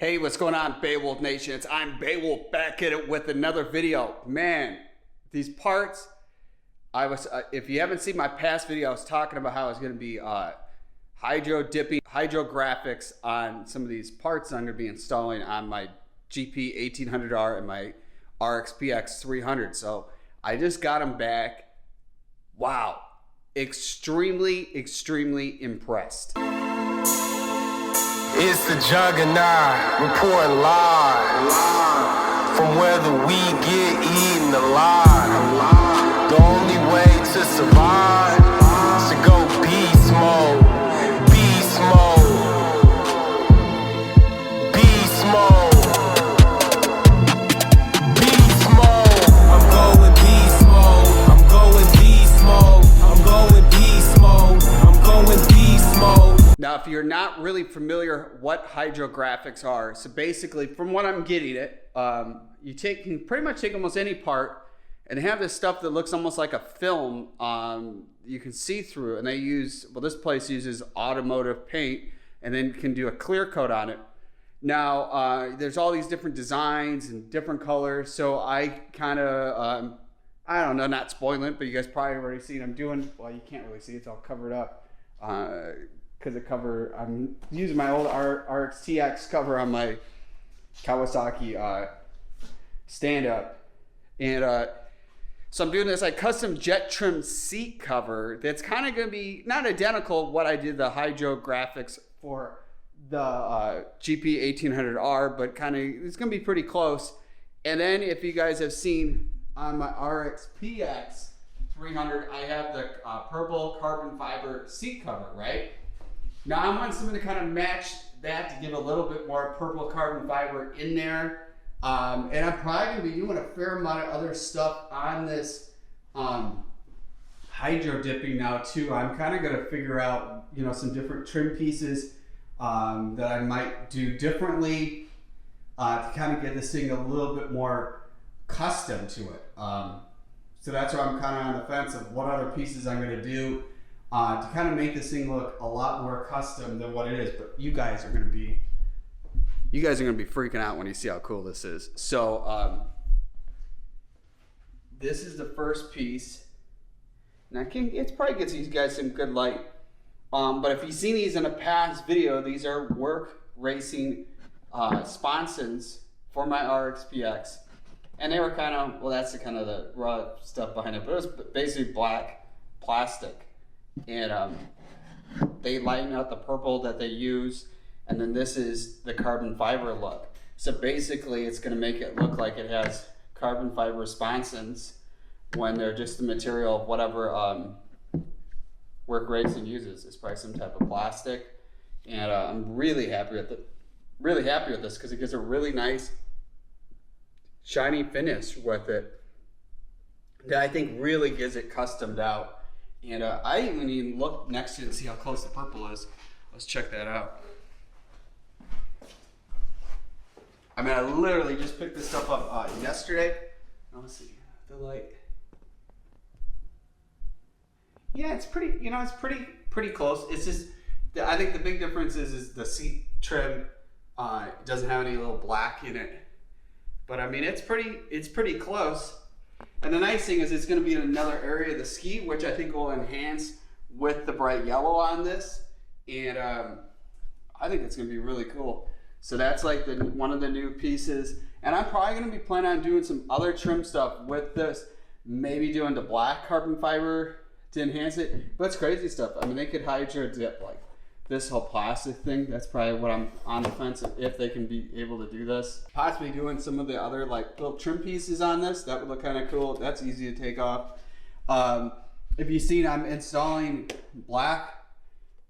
Hey, what's going on, Beowulf Nation? I'm Beowulf back at it with another video. Man, these parts, if you haven't seen my past video, I was talking about how I was going to be hydrographics on some of these parts I'm going to be installing on my GP1800R and my RXP X 300. So I just got them back. Wow, extremely impressed. It's the Juggernaut, reporting live from where the weed get eaten alive. The only way to survive is to go beast mode, beast mode, beast mode, beast mode. I'm going beast mode, I'm going beast mode, I'm going beast mode, I'm going beast mode. Now, if you're not really familiar what hydrographics are, so basically, from what I'm getting it, you can pretty much take almost any part and they have this stuff that looks almost like a film you can see through, and they use, well, this place uses automotive paint and then can do a clear coat on it. Now, there's all these different designs and different colors, so I kind of, I don't know, not spoiling it, but you guys probably already seen I'm doing, well, you can't really see, it's all covered up. Because I'm using my old RXT-X cover on my Kawasaki stand-up. And so I'm doing this like custom Jettrim seat cover that's kind of going to be not identical what I did the Hydrographics for the GP1800R, but kind of it's going to be pretty close. And then if you guys have seen on my RXP X 300, I have the purple carbon fiber seat cover, right? Now I want something to kind of match that to give a little bit more purple carbon fiber in there. And I'm probably going to be doing a fair amount of other stuff on this hydro dipping now too. I'm kind of going to figure out, you know, some different trim pieces that I might do differently to kind of get this thing a little bit more custom to it. So that's why I'm kind of on the fence of what other pieces I'm going to do to kind of make this thing look a lot more custom than what it is. But you guys are going to be freaking out when you see how cool this is. So this is the first piece. Now it probably gets these guys some good light. But if you've seen these in a past video, these are WORX Racing Sponsons for my RXP X. And they were kind of, well, that's the kind of the raw stuff behind it, but it was basically black plastic. And they lighten out the purple that they use, and then this is the carbon fiber look. So basically it's going to make it look like it has carbon fiber sponsons when they're just the material of whatever WORX Racing uses. It's probably some type of plastic, and I'm really happy with it. Really happy with this because it gives a really nice shiny finish with it that I think really gives it customed out. And I even look next to it and see how close the purple is. Let's check that out. I mean, I literally just picked this stuff up yesterday. Let's see the light. Yeah, it's pretty. You know, it's pretty close. It's just, I think the big difference is the seat trim. It doesn't have any little black in it. But I mean, it's pretty close. And the nice thing is it's going to be in another area of the ski, which I think will enhance with the bright yellow on this. And I think it's going to be really cool. So that's like one of the new pieces. And I'm probably going to be planning on doing some other trim stuff with this. Maybe doing the black carbon fiber to enhance it. But it's crazy stuff. I mean, they could hydro dip like this whole plastic thing. That's probably what I'm on the fence of, if they can be able to do this. Possibly doing some of the other like little trim pieces on this. That would look kind of cool. That's easy to take off. If you've seen, I'm installing black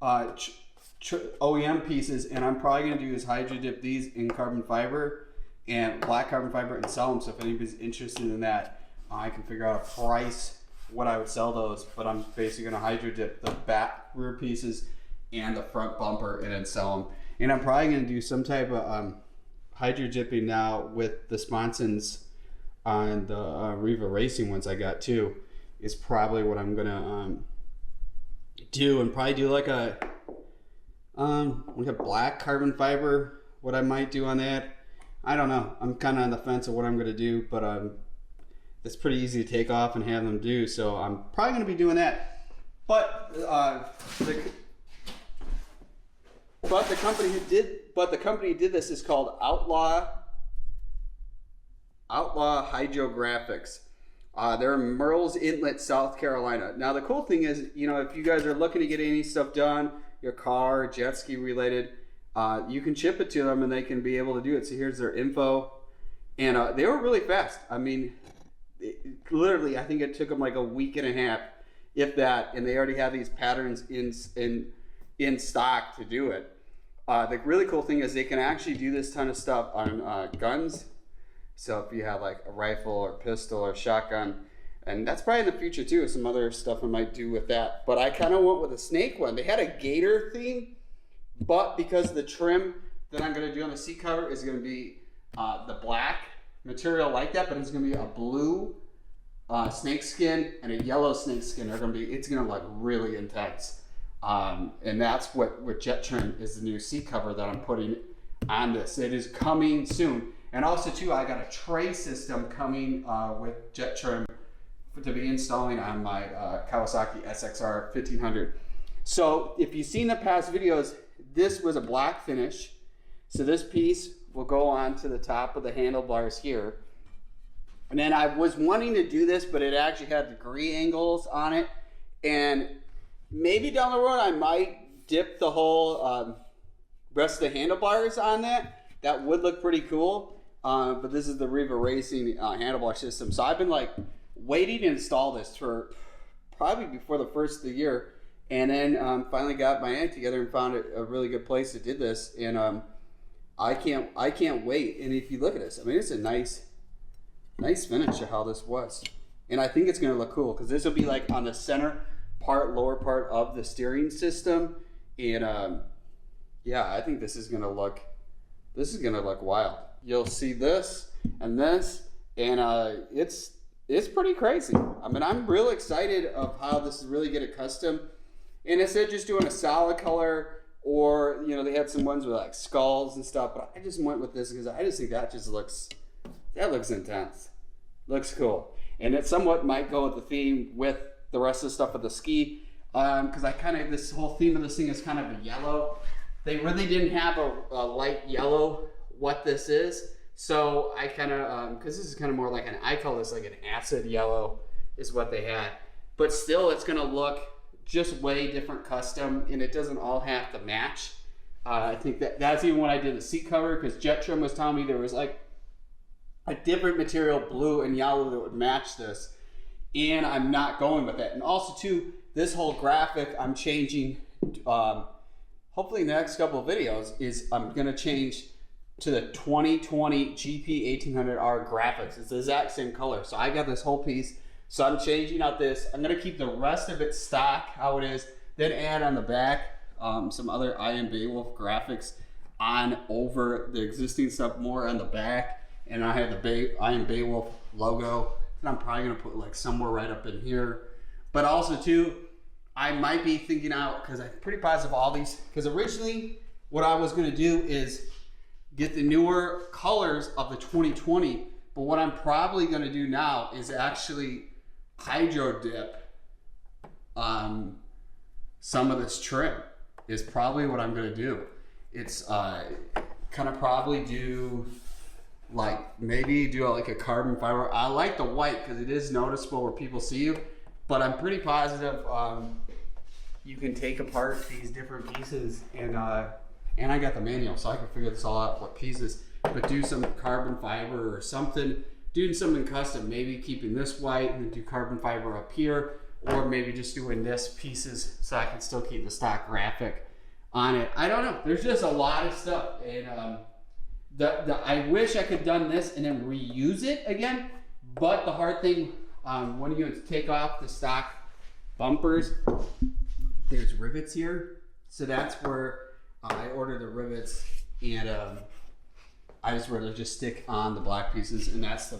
OEM pieces, and I'm probably going to do is hydro dip these in carbon fiber and black carbon fiber and sell them. So if anybody's interested in that, I can figure out a price what I would sell those. But I'm basically going to hydro dip the back rear pieces and the front bumper and then sell them. And I'm probably going to do some type of hydro dipping now with the Sponsons on the Riva Racing ones I got too. Is probably what I'm going to do, and probably do like a black carbon fiber what I might do on that. I don't know. I'm kind of on the fence of what I'm going to do, but it's pretty easy to take off and have them do. So I'm probably going to be doing that. But the company who did this is called Outlaw Hyrdographics. They're in Merle's Inlet, South Carolina. Now the cool thing is, you know, if you guys are looking to get any stuff done, your car, jet ski related, you can ship it to them and they can be able to do it. So here's their info, and they were really fast. I mean, literally, I think it took them like a week and a half, if that, and they already have these patterns in stock to do it. The really cool thing is they can actually do this ton of stuff on guns. So if you have like a rifle or pistol or shotgun, and that's probably in the future too, some other stuff I might do with that. But I kind of went with a snake one. They had a gator theme, but because the trim that I'm going to do on the seat cover is going to be the black material like that, but it's going to be a blue snake skin and a yellow snake skin. It's going to look really intense. And that's what Jettrim is the new seat cover that I'm putting on this. It is coming soon. And also too, I got a tray system coming with Jettrim to be installing on my Kawasaki SXR 1500. So if you've seen the past videos, this was a black finish. So this piece will go on to the top of the handlebars here. And then I was wanting to do this, but it actually had degree angles on it. And maybe down the road, I might dip the whole rest of the handlebars on that. That would look pretty cool. But this is the Riva Racing handlebar system. So I've been like waiting to install this for probably before the first of the year. And then finally got my act together and found a really good place that did this. And I can't wait. And if you look at this, I mean, it's a nice finish of how this was. And I think it's going to look cool because this will be like on the center part, lower part of the steering system. And yeah, I think this is going to look wild. You'll see this, and it's pretty crazy. I mean, I'm real excited of how this is really get it custom. And instead of just doing a solid color, or you know, they had some ones with like skulls and stuff, but I just went with this because I just think that looks intense. Looks cool, and it somewhat might go with the theme with the rest of the stuff of the ski. Because this whole theme of this thing is kind of a yellow. They really didn't have a light yellow what this is, so I kind of because this is kind of more like I call this like an acid yellow is what they had, but still it's gonna look just way different custom, and it doesn't all have to match. I think that's even when I did the seat cover, because Jettrim was telling me there was like a different material, blue and yellow, that would match this, and I'm not going with that. And also too, this whole graphic I'm changing. Hopefully in the next couple of videos is I'm gonna change to the 2020 GP1800R graphics. It's the exact same color. So I got this whole piece. So I'm changing out this. I'm gonna keep the rest of it stock how it is, then add on the back some other Beowulf graphics on over the existing stuff more on the back. And I have the Beowulf logo, and I'm probably gonna put like somewhere right up in here. But also too, I might be thinking out, because I'm pretty positive all these, because originally what I was gonna do is get the newer colors of the 2020, but what I'm probably going to do now is actually hydro dip some of this trim is probably what I'm going to do. It's kind of probably do like maybe do like a carbon fiber. I like the white because it is noticeable where people see you, but I'm pretty positive you can take apart these different pieces, and I got the manual, so I can figure this all out, what pieces, but do some carbon fiber or something, doing something custom, maybe keeping this white and then do carbon fiber up here, or maybe just doing this pieces so I can still keep the stock graphic on it. I don't know, there's just a lot of stuff, and I wish I could have done this and then reuse it again, but the hard thing, when you take off the stock bumpers, there's rivets here, so that's where I ordered the rivets, and I just rather just stick on the black pieces, and that's the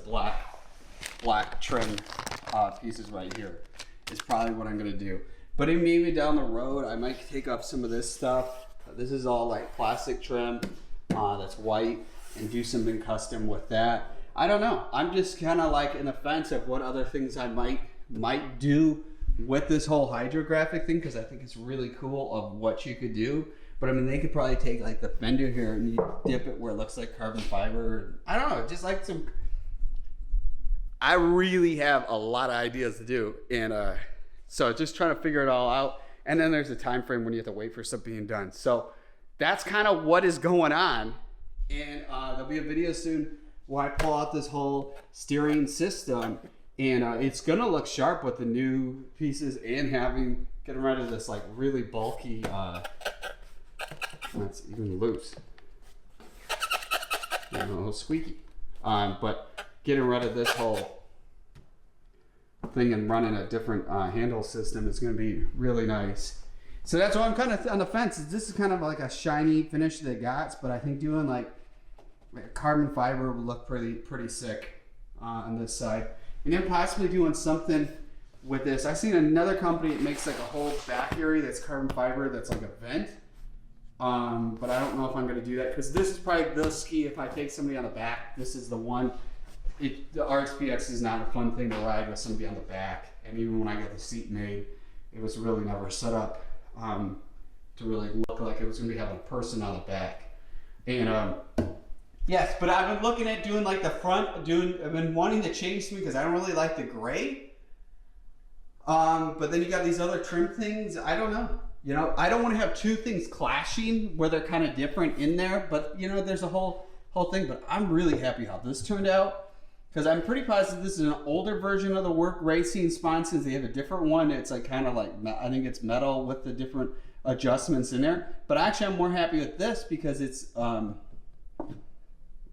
black trim pieces right here is probably what I'm gonna do. But maybe down the road I might take off some of this stuff. This is all like plastic trim, that's white and do something custom with that. I don't know. I'm just kind of like in the fence of what other things I might do with this whole hydrographic thing, because I think it's really cool of what you could do. But I mean, they could probably take like the fender here and you dip it where it looks like carbon fiber. I don't know, just like some. I really have a lot of ideas to do, and so just trying to figure it all out. And then there's a time frame when you have to wait for stuff being done. So that's kind of what is going on. And there'll be a video soon where I pull out this whole steering system, and it's gonna look sharp with the new pieces and getting rid of this like really bulky. That's even loose. A little squeaky. But getting rid of this whole thing and running a different handle system is going to be really nice. So that's why I'm kind of on the fence. This is kind of like a shiny finish they got, but I think doing like carbon fiber would look pretty sick on this side. And then possibly doing something with this. I've seen another company that makes like a whole back area that's carbon fiber that's like a vent. But I don't know if I'm going to do that, because this is probably the ski. If I take somebody on the back, this is the one. The RXP X is not a fun thing to ride with somebody on the back. And even when I got the seat made, it was really never set up to really look like it was going to be having a person on the back. And yes, but I've been looking at doing like the front. I've been wanting to change something because I don't really like the gray. But then you got these other trim things. I don't know. You know, I don't want to have two things clashing where they're kind of different in there, but you know, there's a whole thing. But I'm really happy how this turned out, because I'm pretty positive this is an older version of the WORX Racing Sponsons. They have a different one. It's like kind of like, I think it's metal with the different adjustments in there. But actually, I'm more happy with this because it's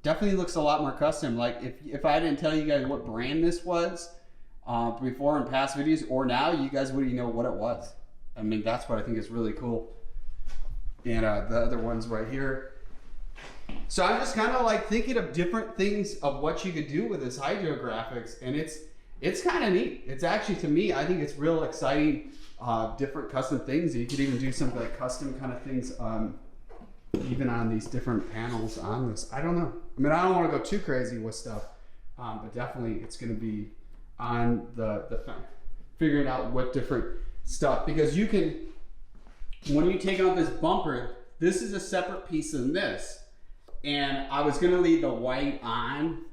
definitely looks a lot more custom. Like if I didn't tell you guys what brand this was before in past videos, or now, you guys wouldn't know what it was. I mean, that's what I think is really cool. And the other one's right here. So I'm just kind of like thinking of different things of what you could do with this Hydrographics, and it's kind of neat. It's actually, to me, I think it's real exciting, different custom things. You could even do some like custom kind of things, even on these different panels on this. I don't know. I mean, I don't want to go too crazy with stuff, but definitely it's going to be on the figuring out what different stuff, because you can, when you take out this bumper, this is a separate piece than this, and I was going to leave the white on,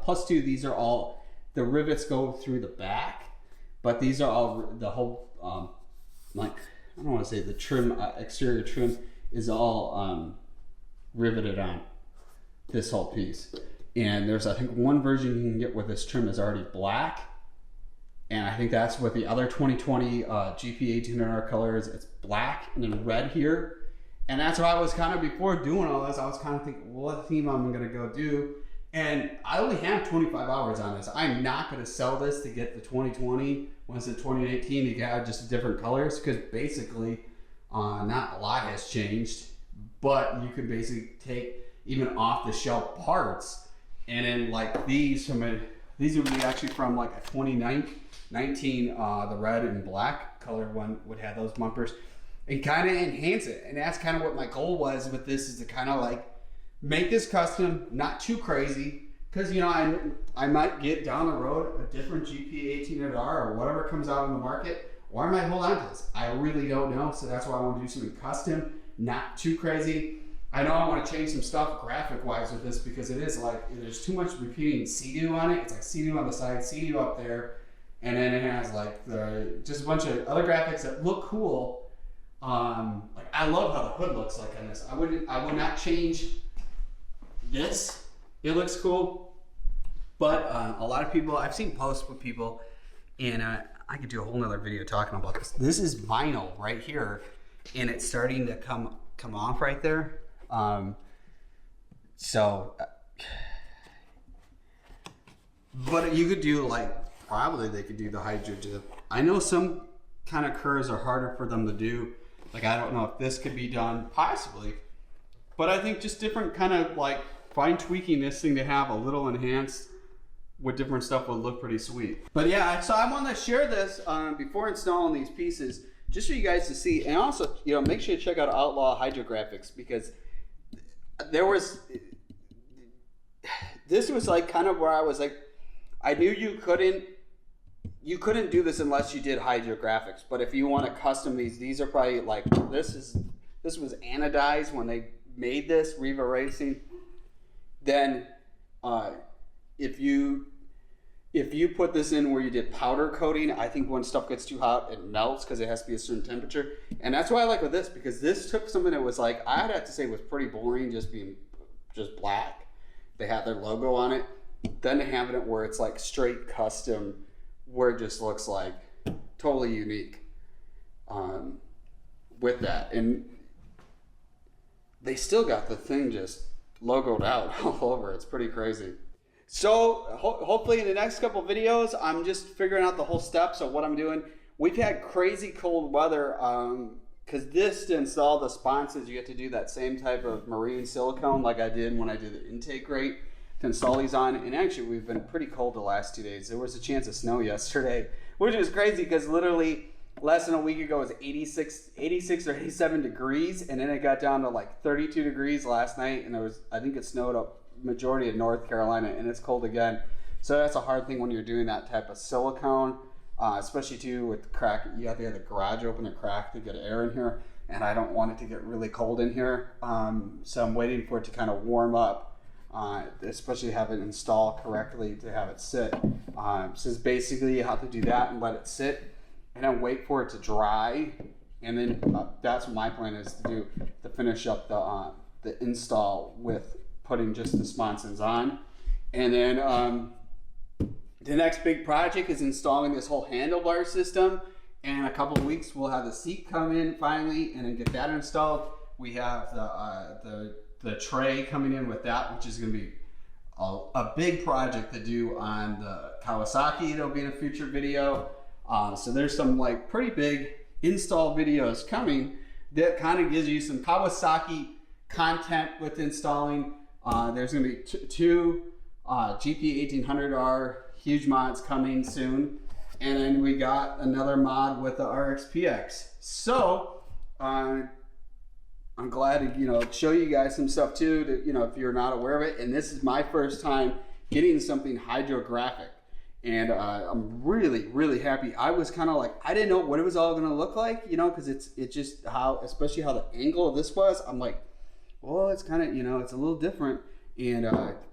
plus two, these are all, the rivets go through the back, but these are all, the whole, like, I don't want to say the trim, exterior trim is all riveted on this whole piece. And there's, I think, one version you can get with this trim is already black. And I think that's what the other 2020 GP1800R color is. It's black and then red here. And that's why I was kind of, before doing all this, I was kind of thinking, well, what theme I'm going to go do. And I only have 25 hours on this. I'm not going to sell this to get the 2020. Once the 2018, you got just different colors, because basically not a lot has changed. But you could basically take even off the shelf parts, and then like these these would be actually from like a 2019, the red and black color one would have those bumpers and kind of enhance it. And that's kind of what my goal was with this, is to kind of like make this custom, not too crazy, because you know, I might get down the road a different GP1800R or whatever comes out on the market, or I might hold on to this. I really don't know. So that's why I want to do something custom, not too crazy. I know I want to change some stuff graphic wise with this, because it is like, there's too much repeating Sea Doo on it. It's like Sea Doo on the side, Sea Doo up there, and then it has like just a bunch of other graphics that look cool. Like I love how the hood looks like on this. I would not change this. It looks cool, but a lot of people, I've seen posts with people, and I could do a whole nother video talking about this. This is vinyl right here, and it's starting to come off right there. But you could do like, probably they could do the hydro dip. I know some kind of curves are harder for them to do. Like, I don't know if this could be done, possibly, but I think just different kind of like fine tweaking this thing to have a little enhanced with different stuff would look pretty sweet. But yeah, so I want to share this before installing these pieces, just for you guys to see. And also, you know, make sure you check out Outlaw Hyrdographics, because this was like kind of where I was like, I knew you couldn't do this unless you did Hydrographics. But if you want to custom these are probably like, this was anodized when they made this, Riva Racing. Then if you put this in where you did powder coating, I think when stuff gets too hot, it melts because it has to be a certain temperature. And that's why I like with this, because this took something that was like, I'd have to say was pretty boring, just black. They had their logo on it. Then having it where it's like straight custom, where it just looks like totally unique with that. And they still got the thing just logoed out all over. It's pretty crazy. So hopefully in the next couple videos, I'm just figuring out the whole steps of what I'm doing. We've had crazy cold weather because this to install the sponsons, you have to do that same type of marine silicone like I did when I did the intake grate to install these on. And actually we've been pretty cold the last 2 days. There was a chance of snow yesterday, which is crazy because literally less than a week ago it was 86 or 87 degrees, and then it got down to like 32 degrees last night, and I think it snowed up majority of North Carolina, and it's cold again. So that's a hard thing when you're doing that type of silicone, especially too with the crack. You have to have the garage open or crack to get air in here, and I don't want it to get really cold in here. So I'm waiting for it to kind of warm up, especially have it installed correctly to have it sit. So it's basically you have to do that and let it sit, and then wait for it to dry, and then that's what my plan is to do, to finish up the install with putting just the sponsons on. And then the next big project is installing this whole handlebar system. And a couple of weeks we'll have the seat come in finally and then get that installed. We have the tray coming in with that, which is going to be a big project to do on the Kawasaki. It'll be in a future video. So there's some like pretty big install videos coming that kind of gives you some Kawasaki content with installing. There's going to be two GP1800R huge mods coming soon, and then we got another mod with the RXP X. So I'm glad to show you guys some stuff too, to, if you're not aware of it. And this is my first time getting something hydrographic, and I'm really happy. I was kind of like, I didn't know what it was all going to look like, because it's just especially how the angle of this was. I'm like, well, it's kind of, it's a little different. And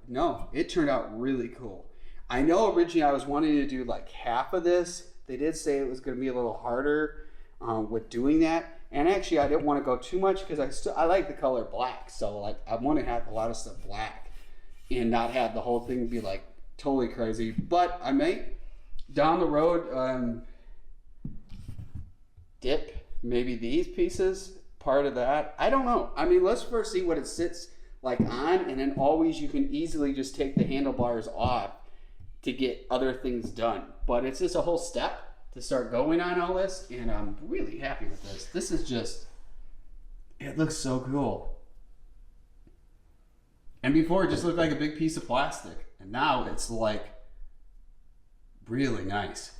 no, it turned out really cool. I know originally I was wanting to do like half of this. They did say it was going to be a little harder with doing that. And actually I didn't want to go too much because I like the color black. So like I want to have a lot of stuff black and not have the whole thing be like totally crazy. But I may down the road dip maybe these pieces, part of that. I don't know. I mean, let's first see what it sits like on, and then always you can easily just take the handlebars off to get other things done. But it's just a whole step to start going on all this, and I'm really happy with this. This is just, it looks so cool. And before it just looked like a big piece of plastic, and now it's like really nice.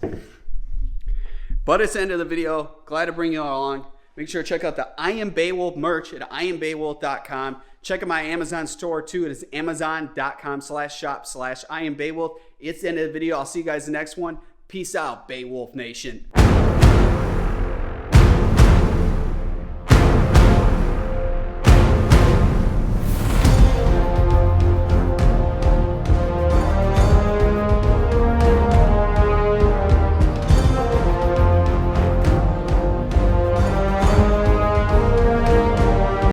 But it's the end of the video. Glad to bring you all along. Make sure to check out the I Am Beowulf merch at IamBeowulf.com. Check out my Amazon store too. It is amazon.com/shop/IamBeowulf. It's the end of the video. I'll see you guys in the next one. Peace out, Beowulf Nation.